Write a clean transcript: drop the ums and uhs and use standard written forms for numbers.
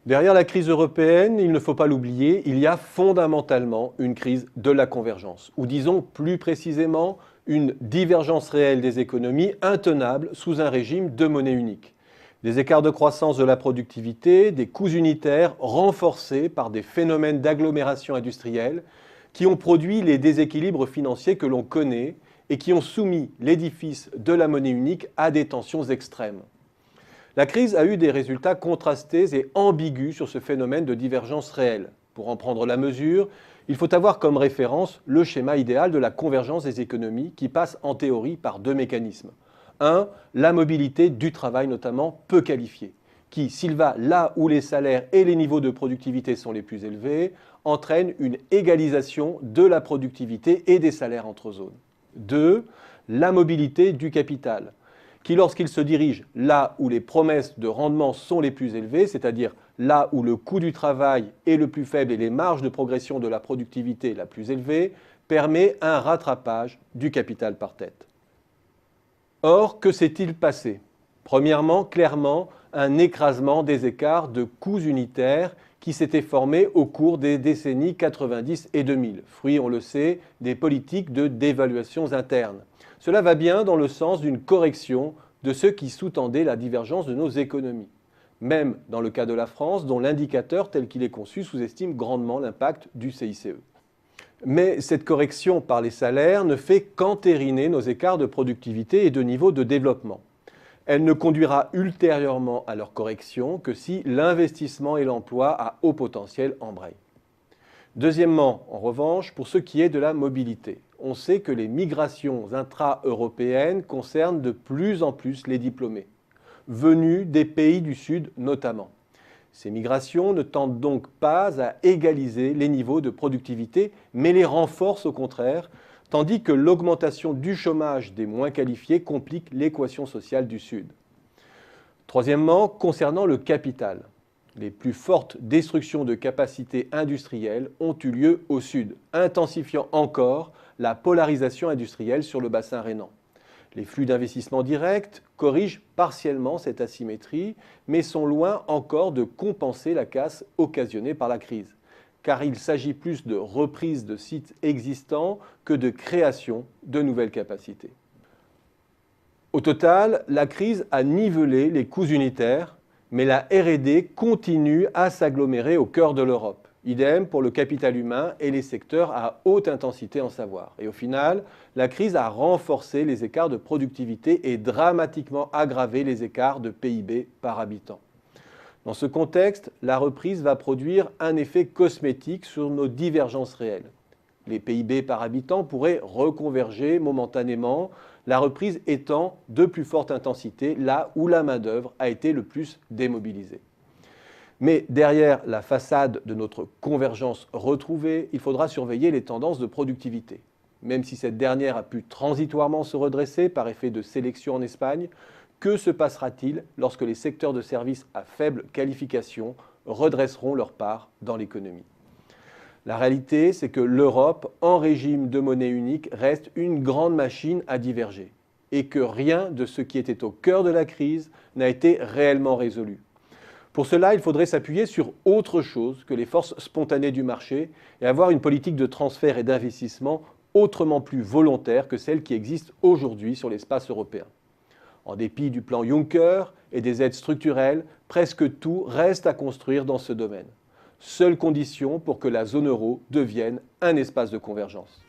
Derrière la crise européenne, il ne faut pas l'oublier, il y a fondamentalement une crise de la convergence, ou disons plus précisément une divergence réelle des économies intenable sous un régime de monnaie unique. Des écarts de croissance de la productivité, des coûts unitaires renforcés par des phénomènes d'agglomération industrielle qui ont produit les déséquilibres financiers que l'on connaît et qui ont soumis l'édifice de la monnaie unique à des tensions extrêmes. La crise a eu des résultats contrastés et ambigus sur ce phénomène de divergence réelle. Pour en prendre la mesure, il faut avoir comme référence le schéma idéal de la convergence des économies qui passe en théorie par deux mécanismes. Un, la mobilité du travail notamment peu qualifié, qui, s'il va là où les salaires et les niveaux de productivité sont les plus élevés, entraîne une égalisation de la productivité et des salaires entre zones. Deux, la mobilité du capital, qui lorsqu'il se dirige là où les promesses de rendement sont les plus élevées, c'est-à-dire là où le coût du travail est le plus faible et les marges de progression de la productivité la plus élevée, permet un rattrapage du capital par tête. Or, que s'est-il passé? Premièrement, clairement, un écrasement des écarts de coûts unitaires qui s'étaient formés au cours des décennies 90 et 2000, fruit, on le sait, des politiques de dévaluations internes. Cela va bien dans le sens d'une correction de ce qui sous-tendait la divergence de nos économies. Même dans le cas de la France, dont l'indicateur tel qu'il est conçu sous-estime grandement l'impact du CICE. Mais cette correction par les salaires ne fait qu'entériner nos écarts de productivité et de niveau de développement. Elle ne conduira ultérieurement à leur correction que si l'investissement et l'emploi à haut potentiel embrayent. Deuxièmement, en revanche, pour ce qui est de la mobilité, on sait que les migrations intra-européennes concernent de plus en plus les diplômés, venus des pays du Sud notamment. Ces migrations ne tendent donc pas à égaliser les niveaux de productivité, mais les renforcent au contraire, tandis que l'augmentation du chômage des moins qualifiés complique l'équation sociale du Sud. Troisièmement, concernant le capital, les plus fortes destructions de capacités industrielles ont eu lieu au Sud, intensifiant encore la polarisation industrielle sur le bassin rhénan. Les flux d'investissement directs corrigent partiellement cette asymétrie, mais sont loin encore de compenser la casse occasionnée par la crise, car il s'agit plus de reprise de sites existants que de création de nouvelles capacités. Au total, la crise a nivelé les coûts unitaires, mais la R&D continue à s'agglomérer au cœur de l'Europe. Idem pour le capital humain et les secteurs à haute intensité en savoir. Et au final, la crise a renforcé les écarts de productivité et dramatiquement aggravé les écarts de PIB par habitant. Dans ce contexte, la reprise va produire un effet cosmétique sur nos divergences réelles. Les PIB par habitant pourraient reconverger momentanément, la reprise étant de plus forte intensité là où la main-d'œuvre a été le plus démobilisée. Mais derrière la façade de notre convergence retrouvée, il faudra surveiller les tendances de productivité. Même si cette dernière a pu transitoirement se redresser par effet de sélection en Espagne, que se passera-t-il lorsque les secteurs de services à faible qualification redresseront leur part dans l'économie? La réalité, c'est que l'Europe, en régime de monnaie unique, reste une grande machine à diverger et que rien de ce qui était au cœur de la crise n'a été réellement résolu. Pour cela, il faudrait s'appuyer sur autre chose que les forces spontanées du marché et avoir une politique de transfert et d'investissement autrement plus volontaire que celle qui existe aujourd'hui sur l'espace européen. En dépit du plan Juncker et des aides structurelles, presque tout reste à construire dans ce domaine. Seule condition pour que la zone euro devienne un espace de convergence.